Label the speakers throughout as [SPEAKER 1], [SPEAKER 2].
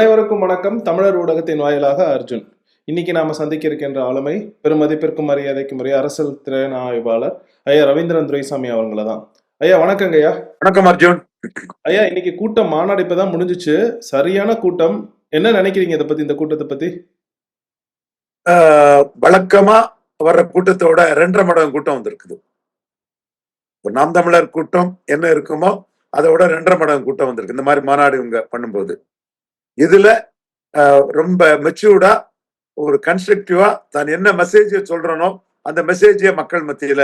[SPEAKER 1] அனைவருக்கும் வணக்கம். தமிழர் ஊடகத்தின் வாயிலாக அர்ஜுன். இன்னைக்கு நாம சந்திக்க இருக்கின்ற ஆளுமை பெருமதிப்பிற்கும் மரியாதைக்கும் உரிய அரசியல் திறன் ஆய்வாளர் ஐயா ரவீந்திரன் துரைசாமி அவங்கள தான். ஐயா வணக்கங்க ஐயா.
[SPEAKER 2] வணக்கம் அர்ஜுன்.
[SPEAKER 1] ஐயா இன்னைக்கு கூட்டம் மாநாடு இப்பதான் முடிஞ்சிச்சு. சரியான கூட்டம். என்ன நினைக்கிறீங்க இதை பத்தி, இந்த கூட்டத்தை பத்தி?
[SPEAKER 2] வழக்கமா வர்ற கூட்டத்தோட 2.5 மடங்கு கூட்டம் வந்திருக்குது. நாம் தமிழர் கூட்டம் என்ன இருக்குமோ அதோட 2.5 மடங்கு கூட்டம் வந்திருக்கு இந்த மாதிரி மாநாடு இவங்க பண்ணும்போது. இதுல ரொம்ப மெச்சூர்டா ஒரு கன்ஸ்ட்ரக்டிவா தான் என்ன மெசேஜ் சொல்றனோ அந்த மெசேஜை மக்கள் மத்தியில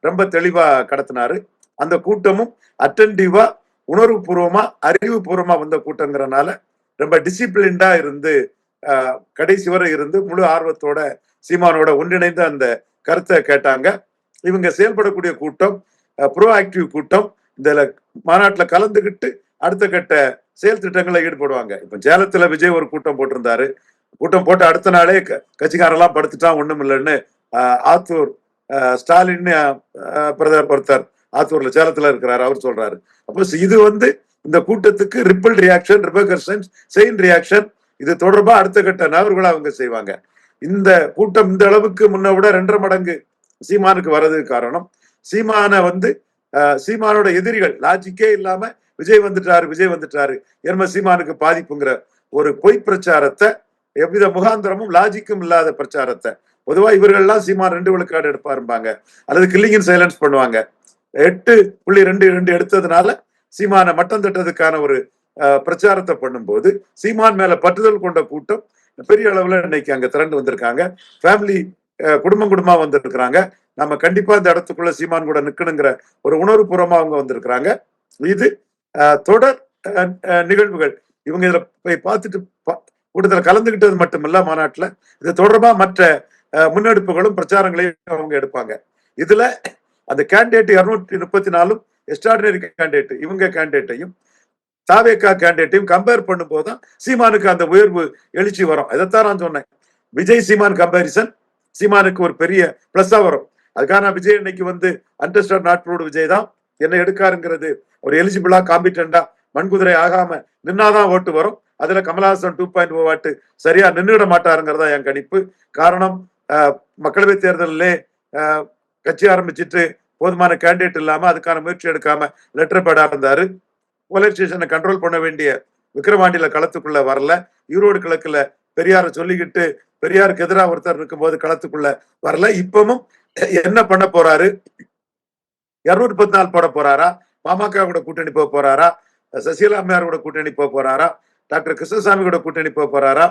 [SPEAKER 2] ரொம்ப தெளிவா கடத்தினாரு. அந்த கூட்டமும் அட்டென்டிவா உணர்வுபூர்வமா அறிவுபூர்வமா வந்த கூட்டங்கிறனால ரொம்ப டிசிப்ளின்டா இருந்து கடைசி வரை இருந்து முழு ஆர்வத்தோட சீமானோட ஒன்றிணைந்த அந்த கருத்தை கேட்டாங்க. இவங்க செயல்படக்கூடிய கூட்டம் ப்ரோஆக்டிவ் கூட்டம். இந்த மாநாட்டுல கலந்துகிட்டு அடுத்த கட்ட செயல் திட்டங்களை ஈடுபடுவாங்க. இப்ப சேலத்துல விஜய் ஒரு கூட்டம் போட்டிருந்தாரு. கூட்டம் போட்டு அடுத்த நாளே கட்சிக்காரெல்லாம் படுத்துட்டான் ஒண்ணும் இல்லைன்னு ஆத்தூர் ஸ்டாலின் பிரதர் ஒருத்தர் ஆத்தூர்ல சேலத்துல இருக்கிறாரு, அவர் சொல்றாரு. அப்போ இது இந்த கூட்டத்துக்கு ரிப்பிள் ரியாக்ஷன், ரிபர்கஷன், செயின் ரியாக்ஷன், இது தொடர்பா அடுத்த கட்ட நகர்வுகளை அவங்க செய்வாங்க. இந்த கூட்டம் இந்த அளவுக்கு முன்ன விட 2.5 மடங்கு சீமானுக்கு வர்றதுக்கு காரணம், சீமானோட எதிரிகள் லாஜிக்கே இல்லாம விஜய் வந்துட்டாரு என்ம சீமானுக்கு பாதிப்புங்கிற ஒரு பொய் பிரச்சாரத்தை, எவ்வித முகாந்திரமும் லாஜிக்கும் இல்லாத பிரச்சாரத்தை, பொதுவா இவர்கள்லாம் சீமான் 2 விழுக்காடு எடுப்பாருப்பாங்க அல்லது கில்லிங் இன் சைலன்ஸ் பண்ணுவாங்க. 8.22 எடுத்ததுனால சீமானை மட்டம் தட்டதுக்கான ஒரு பிரச்சாரத்தை பண்ணும்போது சீமான் மேல பற்றுதல் கொண்ட கூட்டம் பெரிய அளவுல இன்னைக்கு அங்க திரண்டு வந்திருக்காங்க. ஃபேமிலி குடும்பமா வந்திருக்கிறாங்க. நம்ம கண்டிப்பா இந்த இடத்துக்குள்ள சீமான் கூட நிக்கணுங்கிற ஒரு உணர்வு பூர்வமா அவங்க வந்திருக்கிறாங்க. இது தொடர் நிகழ்வுகள். இவங்க இதுல போய் பார்த்துட்டு கூட்டத்தில் கலந்துகிட்டது மட்டுமில்ல, மாநாட்டுல இது தொடர்பா மற்ற முன்னெடுப்புகளும் பிரச்சாரங்களையும் அவங்க எடுப்பாங்க. இதுல அந்த கேண்டிடேட் 234 எக்ஸ்ட்ராடினரி கேண்டிடேட் இவங்க கேண்டிடேட்டையும் தாவேகா கேண்டிடேட்டையும் கம்பேர் பண்ணும்போது தான் சீமானுக்கு அந்த உயர்வு எழுச்சி வரும். இதைத்தான் நான் சொன்னேன். விஜய் சீமான் கம்பேரிசன் சீமானுக்கு ஒரு பெரிய பிளஸ்ஸா வரும். அதுக்காக நான் விஜய் இன்னைக்கு அண்டர்ஸ்டாண்ட் நாட் ப்ரூவ்டு விஜய் தான் என்ன எடுக்காருங்கிறது ஒரு எலிஜிபிளா காம்பிட்டண்டா மண்குதிரை ஆகாம நின்னாதான் ஓட்டு வரும். அதுல கமலஹாசன் 2.0 வாட்டு சரியா நின்றுட மாட்டாருங்கிறதா என் கணிப்பு. காரணம், மக்களவை தேர்தலிலே கட்சி ஆரம்பிச்சுட்டு போதுமான கேண்டிடேட் இல்லாம அதுக்கான முயற்சி எடுக்காம லெட்டர் பேடா இருந்தாரு. போலீஸ் ஸ்டேஷனை கண்ட்ரோல் பண்ண வேண்டிய விக்கிரவாண்டியில களத்துக்குள்ள வரல. ஈரோடு கிழக்குல பெரியார சொல்லிக்கிட்டு பெரியாருக்கு எதிராக ஒருத்தர் இருக்கும்போது களத்துக்குள்ள வரல. இப்பவும் என்ன பண்ண போறாரு? 214 போட போறாரா? பாமக கூட கூட்டணி போக போறாரா? சசிகலா அம்மையார் கூட கூட்டணி போக போறாரா? டாக்டர் கிருஷ்ணசாமி கூட கூட்டணி போக போறாரா?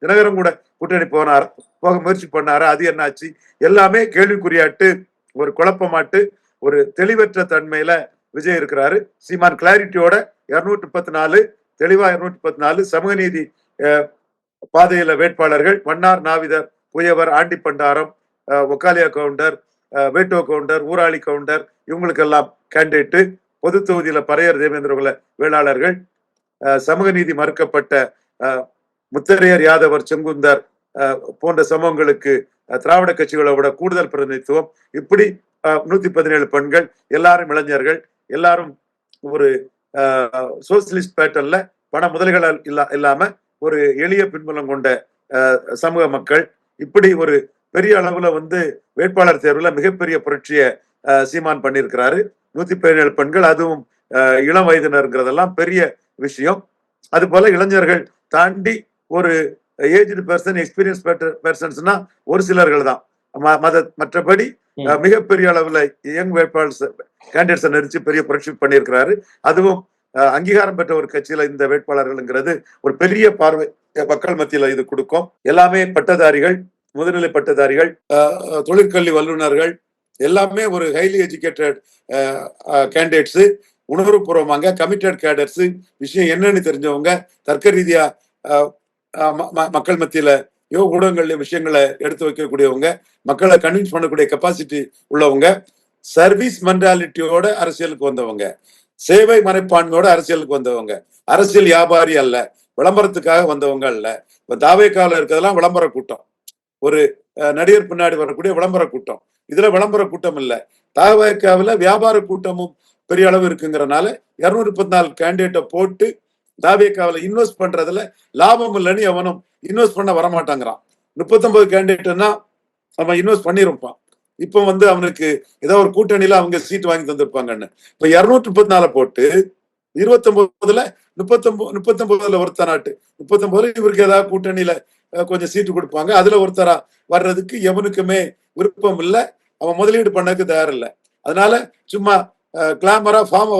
[SPEAKER 2] தினகரன் கூட கூட்டணி போக முயற்சி பண்ணாரா? அது என்னாச்சு? எல்லாமே கேள்விக்குறியாட்டு, ஒரு குழப்பமாட்டு, ஒரு தெளிவற்ற தன்மையில விஜய் இருக்கிறாரு. சீமான் கிளாரிட்டியோட 214 தெளிவா 214 சமூக நீதி பாதையில வேட்பாளர்கள் வண்ணார், நாவிதர், புயவர், ஆண்டிப்பண்டாரம், ஒக்காலியா கவுண்டர், வேட்டோ கவுண்டர், ஊராளி கவுண்டர், இவங்களுக்கெல்லாம் கேண்டிடேட்டு. பொது தொகுதியில பறையர் தேவேந்திரகுல வேளாளர்கள், சமூக நீதி மறுக்கப்பட்ட முத்தரையர், யாதவர், செங்குந்தர் போன்ற சமூகங்களுக்கு திராவிட கட்சிகளை விட கூடுதல் பிரதிநிதித்துவம். இப்படி 117 பெண்கள், எல்லாரும் இளைஞர்கள், எல்லாரும் ஒரு சோசியலிஸ்ட் பேட்டர்ன்ல பண முதல்கள் இல்லாம ஒரு எளிய பின்புலம் கொண்ட சமூக மக்கள், இப்படி ஒரு பெரிய அளவுல வேட்பாளர் தேர்வுல மிகப்பெரிய புரட்சிய சீமான் பண்ணியிருக்கிறாரு. 117 பெண்கள், அதுவும் இளம் வயதினருங்கிறதெல்லாம் பெரிய விஷயம். அது போல இளைஞர்கள் தாண்டி ஒரு ஏஜ்டு பர்சன், எக்ஸ்பீரியன்ஸ் பர்சன்ஸ்னா ஒரு சிலர்கள் தான். மற்றபடி மிகப்பெரிய அளவுல யங் வேட்பாளர் கேண்டிடேட்ஸை நெரிச்சு பெரிய புரட்சி பண்ணியிருக்கிறாரு. அதுவும் அங்கீகாரம் பெற்ற ஒரு கட்சியில இந்த வேட்பாளர்கள்ங்கிறது ஒரு பெரிய பார்வை மக்கள் மத்தியில இது கொடுக்கும். எல்லாமே பட்டதாரிகள், முதுநிலை பட்டதாரிகள், தொழிற்கல்வி வல்லுநர்கள், எல்லாமே ஒரு ஹைலி எஜுகேட்டட் கேண்டிடேட்ஸ், உணர்வுபூர்வமாக கமிட்டட் கேடர்ஸ், விஷயம் என்னன்னு தெரிஞ்சவங்க, தர்க்க ரீதியா மக்கள் மத்தியில ஊடகங்கள்ல விஷயங்களை எடுத்து வைக்கக்கூடியவங்க, மக்களை கன்வின்ஸ் பண்ணக்கூடிய கெப்பாசிட்டி உள்ளவங்க, சர்வீஸ் மென்டாலிட்டியோட அரசியலுக்கு வந்தவங்க, சேவை மனப்பான்மையோட அரசியலுக்கு வந்தவங்க, அரசியல் வியாபாரி அல்ல, விளம்பரத்துக்காக வந்தவங்க அல்ல. இப்ப தாவேக்கால இருக்கிறதெல்லாம் விளம்பர கூட்டம், ஒரு நடிகர் பின்னாடி வரக்கூடிய விளம்பர கூட்டம். இதுல விளம்பர கூட்டம் இல்ல. தாவேக்காவில வியாபார கூட்டமும் பெரிய அளவு இருக்குங்கிறனால 214 கேண்டிடேட்டை போட்டு தாவேக்காவில இன்வெஸ்ட் பண்றதுல லாபம் இல்லைன்னு எவனும் இன்வெஸ்ட் பண்ண வரமாட்டாங்கிறான். 39 கேண்டிடேட்னா அவன் இன்வெஸ்ட் பண்ணிருப்பான். இப்ப அவனுக்கு ஏதோ ஒரு கூட்டணியில அவங்க சீட் வாங்கி தந்திருப்பாங்கன்னு. இப்ப 234 போட்டு 29ல 39ல ஒருத்தராட்டு 39ல இவருக்கு ஏதாவது கூட்டணியில கொஞ்சம் சீட்டு கொடுப்பாங்க. அதுல ஒருத்தரா வர்றதுக்கு எவனுக்குமே விருப்பம் இல்லை. அவன் முதலீடு பண்ணக்கு தயார் இல்லை. அதனால சும்மா கிளாமரா ஃபார்மை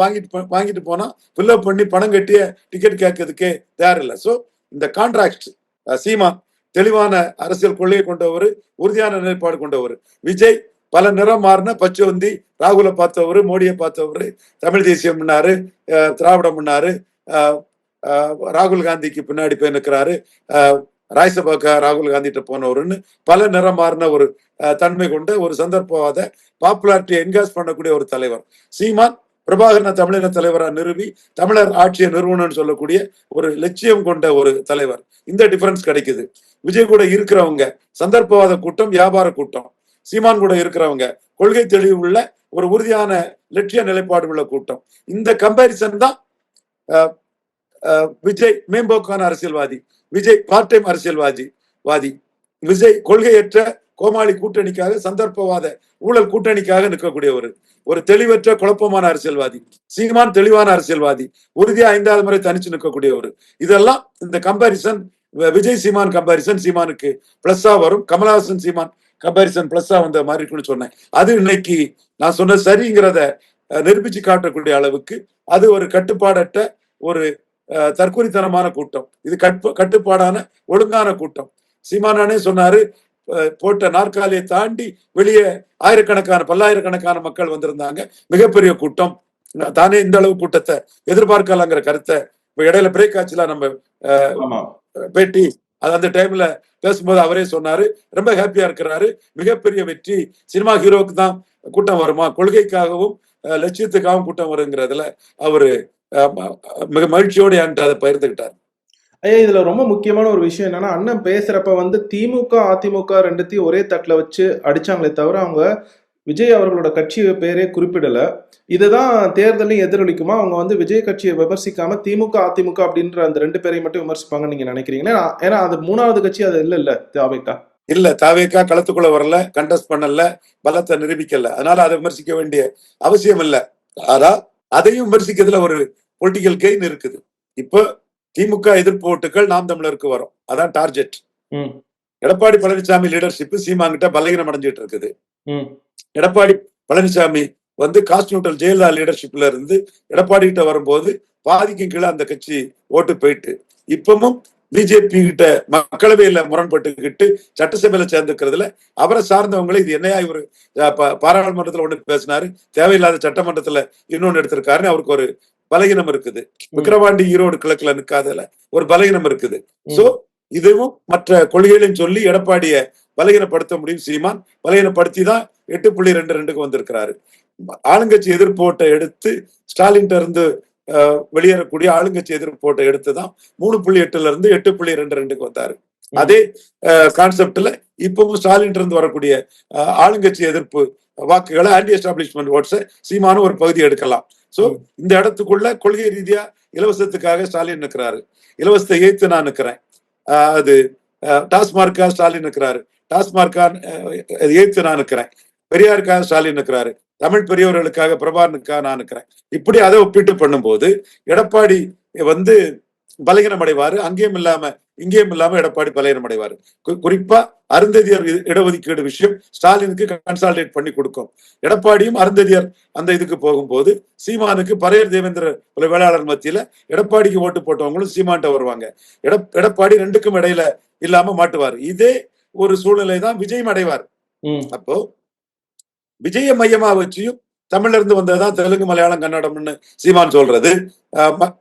[SPEAKER 2] வாங்கிட்டு போனா ஃபில்அப் பண்ணி பணம் கட்டிய டிக்கெட் கேட்கறதுக்கே தயார் இல்லை. சோ இந்த கான்ட்ராக்ட் சீமான் தெளிவான அரசியல் கொள்கையை கொண்டவர், உறுதியான நிலைப்பாடு கொண்டவர். விஜய் பல நிறம் மாறின பச்சோந்தி, ராகுலை பார்த்தவர், மோடியை பார்த்தவர், தமிழ் தேசியம் பண்ணாரு, திராவிடம் பண்ணாரு, ராகுல் காந்திக்கு பின்னாடி போய் நிற்கிறாரு, ராஜ்யசபாக்கா ராகுல் காந்திட்ட போனவருன்னு பல நிறம் மாறின ஒரு தன்மை கொண்ட ஒரு சந்தர்ப்பவாத பாப்புலாரிட்டி என்கேஜ் பண்ணக்கூடிய ஒரு தலைவர். சீமான் பிரபாகரன தமிழின தலைவராக நிறுவி தமிழர் ஆட்சியை நிறுவனம்னு சொல்லக்கூடிய ஒரு லட்சியம் கொண்ட ஒரு தலைவர். இந்த டிஃபரன்ஸ் கிடைக்குது. விஜய் கூட இருக்கிறவங்க சந்தர்ப்பவாத கூட்டம், வியாபார கூட்டம். சீமான் கூட இருக்கிறவங்க கொள்கை தெளிவு உள்ள ஒரு உறுதியான லட்சிய நிலைப்பாடு உள்ள கூட்டம். இந்த கம்பேரிசன் தான் விஜய் மேம்போக்கான அரசியல்வாதி, விஜய் பார்ட் டைம் அரசியல்வாதி, விஜய் கொள்கையற்ற கோமாளி கூட்டணிக்காக, சந்தர்ப்பவாத ஊழல் கூட்டணிக்காக நிற்கக்கூடிய ஒரு தெளிவற்ற குழப்பமான அரசியல்வாதி. சீமான் தெளிவான அரசியல்வாதி, உறுதியா 5வது முறை தனிச்சு நிற்கக்கூடியவர். இதெல்லாம் இந்த கம்பாரிசன், விஜய் சீமான் கம்பாரிசன் சீமானுக்கு பிளஸ்ஸா வரும். கமலஹாசன் சீமான் கம்பாரிசன் பிளஸ்ஸா வந்த மாதிரி இருக்குன்னு சொன்னேன். அது இன்னைக்கு நான் சொன்ன சரிங்கிறத நிரூபிச்சு காட்டக்கூடிய அளவுக்கு அது ஒரு கட்டுப்பாடற்ற ஒரு தற்கொலைத்தனமான கூட்டம். இது கட்டுப்பாடான ஒழுங்கான கூட்டம். சீமானே சொன்னாரு, போட்ட நாற்காலியை தாண்டி வெளியே பல்லாயிரக்கணக்கான மக்கள் வந்திருந்தாங்க, மிகப்பெரிய கூட்டம், தானே இந்த அளவு கூட்டத்தை எதிர்பார்க்கலாங்கிற கருத்தை இடையில பிரேக் ஆச்சுல நம்ம பேட்டி, அந்த டைம்ல பேசும்போது அவரே சொன்னாரு, ரொம்ப ஹாப்பியா இருக்கிறாரு, மிகப்பெரிய வெற்றி. சினிமா ஹீரோவுக்கு தான் கூட்டம் வருமா, கொள்கைக்காகவும் லட்சியத்துக்காகவும் கூட்டம் வருங்கிறதுல அவரு மிக மகிழ்ச்சியோடு என்கிட்ட அதை பகிர்ந்துகிட்டார்.
[SPEAKER 1] ஐயா, இதுல ரொம்ப முக்கியமான ஒரு விஷயம் என்னன்னா, அண்ணன் பேசுறப்ப திமுக அதிமுக ரெண்டுத்தையும் ஒரே தட்டுல வச்சு அடிச்சாங்களே தவிர அவங்க விஜய் அவர்களோட கட்சி பேரே குறிப்பிடல. இதுதான் தேர்தலையும் எதிரொலிக்குமா? அவங்க விஜய் கட்சியை விமர்சிக்காம திமுக அதிமுக அப்படின்ற அந்த 2 பேரையும் மட்டும் விமர்சிப்பாங்கன்னு நீங்க நினைக்கிறீங்கன்னா? ஏன்னா அது 3வது கட்சி அது இல்ல தாவேக்கா
[SPEAKER 2] இல்ல, தாவேக்கா களத்துக்குள்ள வரல, கண்டெஸ்ட் பண்ணல, பலத்தை நிரூபிக்கல. அதனால அதை விமர்சிக்க வேண்டிய அவசியம் இல்லை. ஆனா அதையும் விமர்சிக்கிறதுல ஒரு பொலிட்டிக்கல் கெயின் இருக்குது. இப்போ திமுக எதிர்ப்பு ஓட்டுகள் நாம் தமிழருக்கு வரும், அதான் டார்கெட். எடப்பாடி பழனிசாமி லீடர்ஷிப் சீமாங்கிட்ட பலகீனம் அடைஞ்சிட்டு இருக்குது. எடப்பாடி பழனிசாமி காஸ்ட் நியூட்ரல் ஜெயலலிதா லீடர்ஷிப்ல இருந்து எடப்பாடி கிட்ட வரும்போது பாதிக்கும் கீழே அந்த கட்சி ஓட்டு போயிட்டு, இப்பவும் பிஜேபி கிட்ட மக்களவையில முரண்பட்டுக்கிட்டு சட்டசபையில சேர்ந்துக்கிறதுல அவரை சார்ந்தவங்களை இது என்னையா இவரு பாராளுமன்றத்துல ஒண்ணு பேசினாரு, தேவையில்லாத சட்டமன்றத்துல இன்னொன்னு எடுத்திருக்காருன்னு அவருக்கு ஒரு பலகீனம் இருக்குது. விக்கிரவாண்டி ஈரோடு கிழக்குல நிற்காதல ஒரு பலகீனம் இருக்குது. சோ இதுவும் மற்ற கொள்கைகளையும் சொல்லி எடப்பாடிய பலகீனப்படுத்த முடியும். சீமான் பலகீனப்படுத்தி தான் 8.22க்கு வந்திருக்கிறாரு. ஆளுங்கட்சி எதிர்ப்பு ஓட்டை எடுத்து ஸ்டாலின் இருந்து வெளியேறக்கூடிய ஆளுங்கட்சி எதிர்ப்பு ஓட்டை எடுத்துதான் 3.8ல இருந்து 8.22க்கு வந்தாரு. அதே கான்செப்ட்ல இப்பவும் ஸ்டாலின் இருந்து வரக்கூடிய ஆளுங்கட்சி எதிர்ப்பு வாக்குகளை, ஆன்டி எஸ்டாப்ளிஷ்மெண்ட் ஓட்ஸை சீமானும் ஒரு பகுதி எடுக்கலாம். சோ இந்த இடத்துக்குள்ள கொள்கை ரீதியா இலவசத்துக்காக ஸ்டாலின் நிற்கிறாரு, இலவசத்தை ஏத்து நான் நிற்கிறேன். அது டாஸ்மார்க்கா ஸ்டாலின் நிற்கிறாரு, டாஸ்மார்க்கா ஏத்து நான் நிற்கிறேன். பெரியாருக்காக ஸ்டாலின் நிற்கிறாரு, தமிழ் பெரியவர்களுக்காக பிரபாகரனுக்காக நான் நிற்கிறேன். இப்படி அதை ஒப்பிட்டு பண்ணும்போது எடப்பாடி பலகீனம் அடைவாரு. அங்கேயும் இல்லாம இங்கேயும் இல்லாம எடப்பாடி பலகீனம் அடைவாரு. குறிப்பா அருந்ததியர் இடஒதுக்கீடு விஷயம் ஸ்டாலினுக்கு கன்சால்டேட் பண்ணி கொடுக்கும். எடப்பாடியும் அருந்ததியர் அந்த இதுக்கு போகும்போது சீமானுக்கு பரையர் தேவேந்திர வேளாளர் மத்தியில எடப்பாடிக்கு ஓட்டு போட்டவங்களும் சீமான்ட்ட வருவாங்க. எடப்பாடி ரெண்டுக்கும் இடையில இல்லாம மாட்டுவார். இதே ஒரு சூழ்நிலை தான் விஜயம் அடைவார். அப்போ விஜய மையமா வச்சியும் தமிழ்ல இருந்து வந்ததுதான் தெலுங்கு, மலையாளம், கன்னடம்னு சீமான் சொல்றது.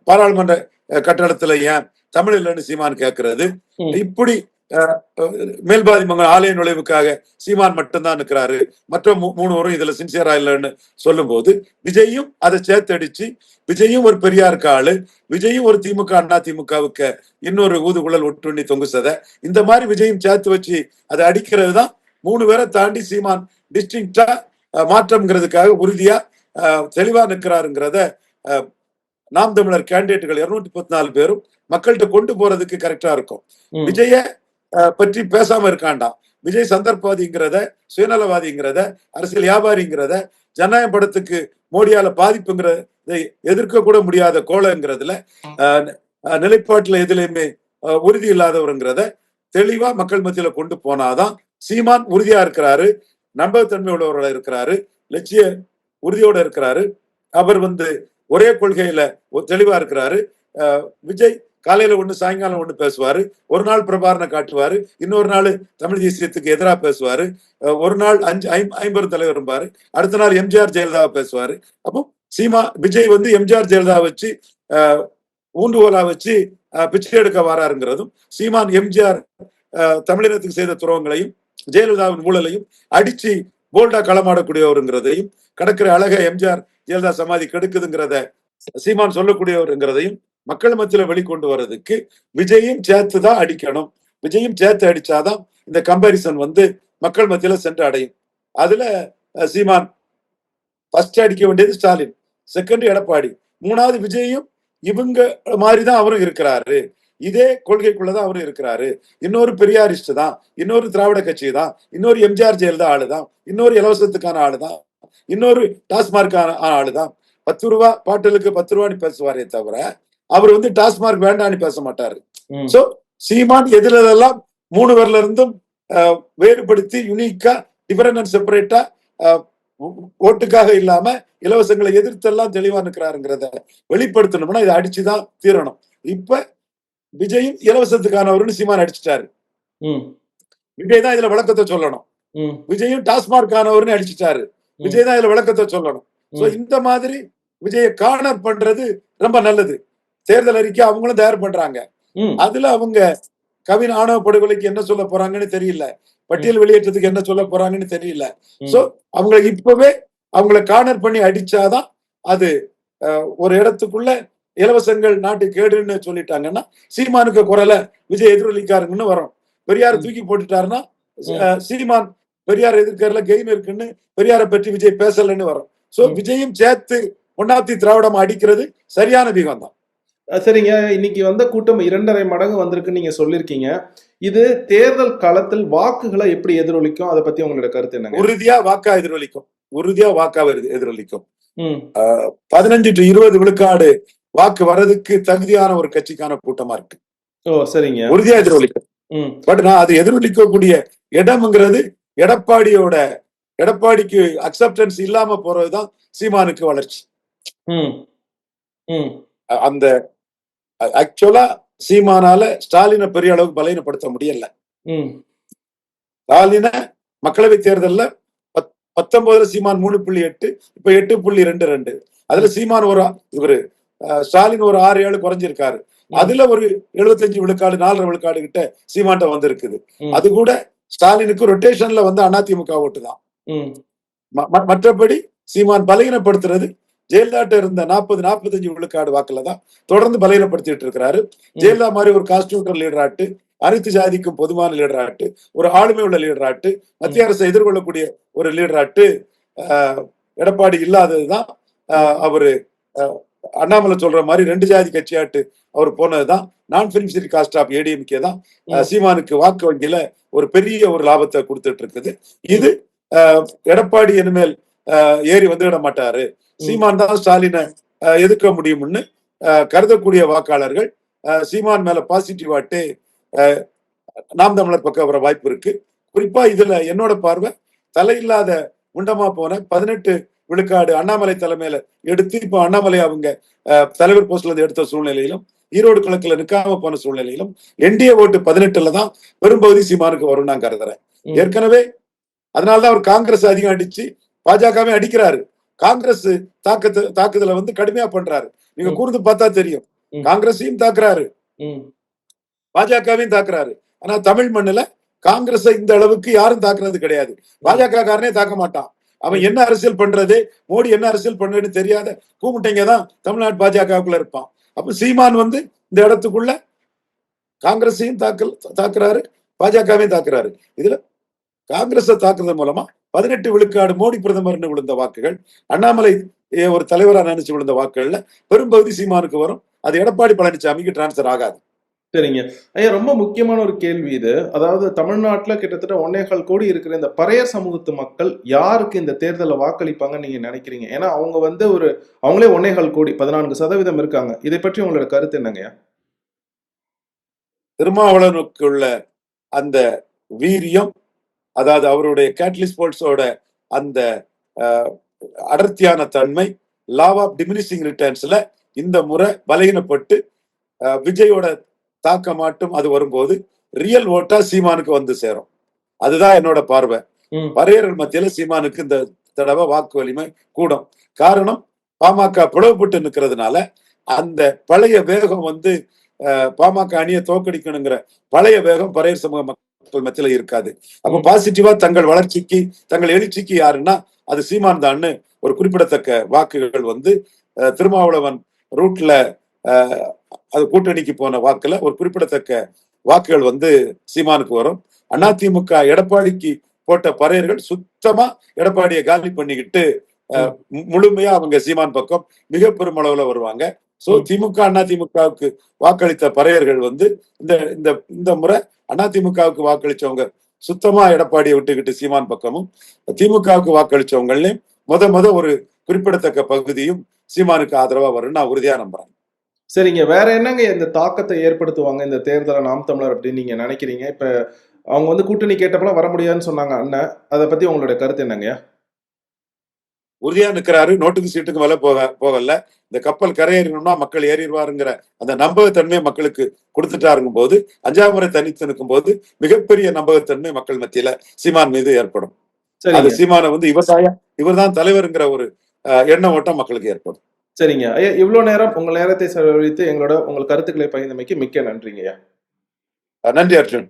[SPEAKER 2] பாராளுமன்ற கட்டடத்துல ஏன் தமிழ் இல்லைன்னு சீமான் கேட்கறது. இப்படி மேல்பாதி மங்கலம் ஆலய நுழைவுக்காக சீமான் மட்டும்தான் நிற்கிறாரு, மற்ற 3 வரும் இதுல சின்சியரா இல்லைன்னு சொல்லும் போது விஜயும் அதை சேர்த்தடிச்சு, விஜயும் ஒரு பெரியாருக்கு ஆளு, விஜயும் ஒரு திமுக அண்ணா திமுகவுக்கு இன்னொரு ஊதுகுழல் ஒட்டுண்ணி தொங்கு சதை, இந்த மாதிரி விஜயும் சேர்த்து வச்சு அதை அடிக்கிறது தான் 3 பேரை தாண்டி சீமான் டிஸ்டிங்டா மாற்றம்ங்கிறதுக்காக உறுதியா தெளிவா நிற்கிறாருங்கிறத நாம் தமிழர் கேண்டிடேட்டுகள் 214 பேரும் மக்கள்கிட்ட கொண்டு போறதுக்கு கரெக்டா இருக்கும்.
[SPEAKER 1] ம்.
[SPEAKER 2] விஜய பற்றி பேசாம இருக்காண்டாம். விஜய் சந்தர்ப்பவாதிங்கிறத, சுயநலவாதிங்கிறத, அரசியல் வியாபாரிங்கிறத, ஜனநாயக படத்துக்கு மோடியால பாதிப்புங்கிறதை எதிர்க்க கூட முடியாத கோலங்கிறதுல நிலைப்பாட்டுல எதுலையுமே உறுதி இல்லாதவருங்கிறத தெளிவா மக்கள் மத்தியில கொண்டு போனாதான் சீமான் உறுதியா இருக்கிறாரு, நம்பகத்தன்மை உள்ளவர்களா இருக்கிறாரு, லட்சிய உறுதியோட இருக்கிறாரு. அவர் ஒரே கொள்கையில தெளிவா இருக்கிறாரு. விஜய் காலையில ஒண்ணு சாயங்காலம் ஒண்ணு பேசுவாரு, ஒரு நாள் பிரபாரனை காட்டுவாரு, இன்னொரு நாள் தமிழ் தேசியத்துக்கு எதிராக பேசுவாரு, ஒரு நாள் 50 தலைவர் இருப்பாரு, அடுத்த நாள் எம்ஜிஆர் ஜெயலலிதாவை பேசுவாரு. அப்போ விஜய் எம்ஜிஆர் ஜெயலலிதா வச்சு ஊண்டுகோலா வச்சு பிச்சை எடுக்க வராருங்கிறதும், சீமான் எம்ஜிஆர் தமிழினத்துக்கு செய்த துரோகங்களையும் ஜெயலலிதாவின் ஊழலையும் அடிச்சு போல்டா களமாடக்கூடியவருங்கிறதையும், கடற்கரை அழக எம்ஜிஆர் ஜெயலலிதா சமாதி கெடுக்குதுங்கிறத சீமான் சொல்லக்கூடியவருங்கிறதையும் மக்கள் மத்தியில வெளிக்கொண்டு வர்றதுக்கு விஜயும் சேர்த்து தான் அடிக்கணும். விஜயும் சேர்த்து அடிச்சாதான் இந்த கம்பாரிசன் மக்கள் மத்தியில சென்று அடையும். அதுல சீமான் ஃபர்ஸ்ட் அடிக்க வேண்டியது ஸ்டாலின், செகண்ட் எடப்பாடி, மூணாவது விஜயும் இவங்க மாதிரிதான் அவரும் இருக்கிறாரு. இதே கொள்கைக்குள்ளதான் அவரும் இருக்கிறாரு. இன்னொரு பெரியாரிஸ்ட் தான், இன்னொரு திராவிட கட்சி தான், இன்னொரு எம்ஜிஆர் ஜெயலலிதா ஆளுதான், இன்னொரு இலவசத்துக்கான ஆளுதான், இன்னொரு டாஸ்மார்க்கான ஆளுதான். 10 ரூபா பாட்டலுக்கு 10 ரூபான்னு பேசுவாரே தவிர அவர் டாஸ்மார்க் வேண்டான்னு பேச மாட்டாரு. சோ சீமான் எதுலாம் 3 பேர்ல இருந்தும் வேறுபடுத்தி யுனிக்கா டிஃபரெண்ட் அண்ட் செப்பரேட்டா ஓட்டுக்காக இல்லாம இலவசங்களை எதிர்த்தெல்லாம் தெளிவா இருக்கிறாருங்கிறத வெளிப்படுத்தணும்னா இதை அடிச்சுதான் தீரணும். இப்ப விஜயும் இலவசத்துக்கானவருன்னு சீமான் அடிச்சுட்டாரு. விஜய் தான் இதுல விளக்கத்தை சொல்லணும். விஜயும் டாஸ்மார்க்கானவர்னு அடிச்சுட்டாரு. விஜய் தான் இதுல விளக்கத்தை சொல்லணும். சோ இந்த மாதிரி விஜய கார்னர் பண்றது ரொம்ப நல்லது. தேர்தல் அறிக்கை அவங்களும் தயார் பண்றாங்க. அதுல அவங்க கவின் ஆணவ படுகொலைக்கு என்ன சொல்ல போறாங்கன்னு தெரியல, பட்டியல் வெளியேற்றத்துக்கு என்ன சொல்ல போறாங்கன்னு தெரியல. சோ அவங்க இப்பவே அவங்கள கார்னர் பண்ணி அடிச்சாதான் அது ஒரு இடத்துக்குள்ள இலவசங்கள் நாட்டு கேடுன்னு சொல்லிட்டாங்கன்னா சீமானுக்கு குரல விஜய் எதிரொலிக்காருங்கன்னு வரும். பெரியார தூக்கி போட்டுட்டாருன்னா சீமான் பெரியார் எதிர்க்கிறதுல கெயின் இருக்குன்னு பெரியாரை பற்றி விஜய் பேசலன்னு வரும். சோ விஜயும் சேர்த்து ஒன்னாத்தி திராவிடம் அடிக்கிறது சரியான விகம் தான்.
[SPEAKER 1] சரிங்க, இன்னைக்கு கூட்டம் 2.5 மடங்கு வந்திருக்குன்னு நீங்க சொல்லிருக்கீங்க. இது தேர்தல் களத்தில் வாக்குகளை எப்படி எதிரொலிக்கும், அதை பத்தி உங்களோட கருத்து என்ன?
[SPEAKER 2] உறுதியா வாக்கா எதிரொலிக்கும். உறுதியா வாக்கா எதிரொலிக்கும். 15 to 20 விழுக்காடு வாக்கு வர்றதுக்கு தகுதியான ஒரு கட்சிக்கான கூட்டமா இருக்கு.
[SPEAKER 1] ஓ சரிங்க.
[SPEAKER 2] உறுதியா எதிரொலிக்கும். பட் நான் அது எதிரொலிக்கக்கூடிய இடம்ங்கிறது எடப்பாடிக்கு அக்செப்டன்ஸ் இல்லாம போறதுதான் சீமானுக்கு வளர்ச்சி. அந்த ஆக்சுவலா சீமானால ஸ்டாலினை பெரிய அளவுக்கு பலவீனப்படுத்த முடியல. ஸ்டாலின மக்களவை தேர்தல்ல 19 சீமான் 3.8, இப்ப 8.22. அதுல சீமான் ஸ்டாலின் ஒரு 6-7 குறைஞ்சிருக்காரு. அதுல ஒரு 75 விழுக்காடு 4.5 விழுக்காடு கிட்ட சீமான்ட்ட வந்திருக்குது. அது கூட ஸ்டாலினுக்கு ரொட்டேஷன்ல அதிமுக ஓட்டு தான். மற்றபடி சீமான் பலகீனப்படுத்துறது ஜெயலலிதா இருந்த 40-45 விழுக்காடு வாக்குல தான் தொடர்ந்து பலகீனப்படுத்திட்டு இருக்கிறாரு. ஜெயலலிதா மாதிரி ஒரு கான்ஸ்டிடியூஷன் லீடராட்டு, அனைத்து ஜாதிக்கும் பொதுவான லீடராட்டு, ஒரு ஆளுமை உள்ள லீடராட்டு, மத்திய அரசை எதிர்கொள்ளக்கூடிய ஒரு லீடராட்டு எடப்பாடி இல்லாததுதான். அவரு அண்ணாமலை சொல்ற மாதிரி 2 ஜாதி கட்சியாட்டு அவர் போனதுதான். நான் பெனிஃபிஷரி காஸ்ட் ஆஃப் ஏடிஎம்கே தான் சீமானுக்கு வாக்கு வங்கியில ஒரு பெரிய ஒரு லாபத்தை கொடுத்துட்டு இருக்குது. இது எடப்பாடி இனிமேல் ஏறி வந்துவிட மாட்டாரு, சீமான் தான் ஸ்டாலினை எதிர்க்க முடியும்னு கருதக்கூடிய வாக்காளர்கள் சீமான் மேல பாசிட்டிவாட்டு நாம் தமிழர் பக்கம் வர வாய்ப்பு இருக்கு. குறிப்பா இதுல என்னோட பார்வை தலையில்லாத உண்டமா போன 18 விழுக்காடு அண்ணாமலை தலைமையில எடுத்து இப்ப அண்ணாமலை அவங்க தலைவர் போஸ்ட்ல இருந்து எடுத்த சூழ்நிலையிலும், ஈரோடு கிழக்குல நிக்காம போன சூழ்நிலையிலும் என்டிஏ ஓட்டு 18ல தான் பெரும்பகுதி சீமானுக்கு வரும் நான் கருதுறேன். ஏற்கனவே அதனாலதான் அவர் காங்கிரஸ் அதிகம் அடிச்சு பாஜகவே அடிக்கிறாரு. காங்கிரஸ் தாக்குதலை கடுமையா பண்றாரு. நீங்க கூர்ந்து பார்த்தா தெரியும். காங்கிரஸையும் தாக்குறாரு, பாஜகவையும் தாக்குறாரு. ஆனா தமிழ் மண்ணுல காங்கிரஸை இந்த அளவுக்கு யாரும் தாக்குறது கிடையாது. பாஜக காரனே தாக்க மாட்டான். அவன் என்ன அரசியல் பண்றது, மோடி என்ன அரசியல் பண்றதுன்னு தெரியாத கூமுட்டைங்க தான் தமிழ்நாடு பாஜகவுக்குள்ள இருப்பான். அப்ப சீமான் இந்த இடத்துக்குள்ள காங்கிரஸையும் தாக்குறாரு, பாஜகவையும் தாக்குறாரு. இதுல காங்கிரஸை தாக்குறது மூலமா 18 விழுக்காடு மோடி பிரதமர்னு விழுந்த வாக்குகள், அண்ணாமலை ஒரு தலைவரா நினைச்சு விழுந்த வாக்குகள்ல பெரும்பகுதி சீமானுக்கு வரும். அது எடப்பாடி பழனிசாமிக்கு டிரான்ஸ்பர் ஆகாது.
[SPEAKER 1] சரிங்க. ஐயா, ரொம்ப முக்கியமான ஒரு கேள்வி இது. அதாவது தமிழ்நாட்டுல கிட்டத்தட்ட 1.25 கோடி இருக்கிற இந்த பறையர் சமூகத்து மக்கள் யாருக்கு இந்த தேர்தல்ல வாக்களிப்பாங்கன்னு நீங்க நினைக்கிறீங்க? ஏன்னா அவங்க வந்து அவங்களே 1.25 கோடி 14% இருக்காங்க. இதை பற்றி உங்களோட கருத்து என்னங்கய்யா?
[SPEAKER 2] திருமாவளவனுக்கு உள்ள அந்த வீரியம், அதாவது அவருடைய கேட்டலிஸ்ட் போல்ஸோட அந்த அடர்த்தியான தன்மை, லா ஆஃப் டிமினிஷிங் ரிட்டர்ன்ஸ்ல இந்த முறை பலகீனப்பட்டு விஜயோட தாக்கமாட்டும் அது வரும்போது ரியல் ஓட்டா சீமானுக்கு வந்து சேரும். அதுதான் என்னோட பார்வை. பறையர்கள் மத்தியில சீமானுக்கு இந்த தடவை வாக்கு வலிமை கூடும். காரணம், பாமக பிளவுபட்டு நிற்கிறதுனால அந்த பழைய வேகம் வந்து பாமக அணியை தோக்கடிக்கணுங்கிற பழைய வேகம் பறையர் சமூக மக்கள் மத்தியில இருக்காது. அப்ப பாசிட்டிவா தங்கள் வளர்ச்சிக்கு தங்கள் எழுச்சிக்கு யாருன்னா அது சீமான் தான்னு ஒரு குறிப்பிடத்தக்க வாக்குகள் வந்து திருமாவளவன் ரூட்ல அது கூட்டணிக்கு போன வாக்குல ஒரு குறிப்பிடத்தக்க வாக்குகள் வந்து சீமானுக்கு வரும். அதிமுக எடப்பாடிக்கு போட்ட பறையர்கள் சுத்தமா எடப்பாடியை காலி பண்ணிக்கிட்டு முழுமையா அவங்க சீமான் பக்கம் மிக பெருமளவுல வருவாங்க. சோ திமுக அதிமுகவுக்கு வாக்களித்த பறையர்கள் வந்து இந்த முறை அதிமுகவுக்கு வாக்களிச்சவங்க சுத்தமா எடப்பாடியை விட்டுக்கிட்டு சீமான் பக்கமும், திமுகவுக்கு வாக்களிச்சவங்களையும் முத ஒரு குறிப்பிடத்தக்க பகுதியும் சீமானுக்கு ஆதரவா வரும்னு நான் உறுதியா நம்புறேன்.
[SPEAKER 1] சரிங்க. வேற என்னங்க இந்த தாக்கத்தை ஏற்படுத்துவாங்க இந்த தேர்தல நாம் தமிழர் அப்படின்னு நீங்க நினைக்கிறீங்க? இப்ப அவங்க வந்து கூட்டணி கேட்டப்பலாம் வர முடியாதுன்னு சொன்னாங்க அண்ணன். அத பத்தி உங்களுடைய கருத்து என்னங்கய்யா?
[SPEAKER 2] உறுதியா நிக்கிறாரு. நோட்டுக்கு சீட்டுக்கு மேல போகல. இந்த கப்பல் கரையேறணும்னா மக்கள் ஏறிடுவாருங்கிற அந்த நம்பகத்தன்மை மக்களுக்கு கொடுத்துட்டாருங்கும் போது, 5ஆம் முறை தனித்து நிற்கும் போது மிகப்பெரிய நம்பகத்தன்மை மக்கள் மத்தியில சீமான் மீது ஏற்படும். அது சீமான வந்து இவர்தான் தலைவருங்கிற ஒரு எண்ண ஓட்டம் மக்களுக்கு ஏற்படும்.
[SPEAKER 1] சரிங்க. ஐயா, இவ்வளவு நேரம் உங்கள் நேரத்தை செலவழித்து உங்கள் கருத்துக்களை பகிர்ந்தமைக்கு மிக்க நன்றிங்கய்யா.
[SPEAKER 2] நன்றி அர்ஜுன்.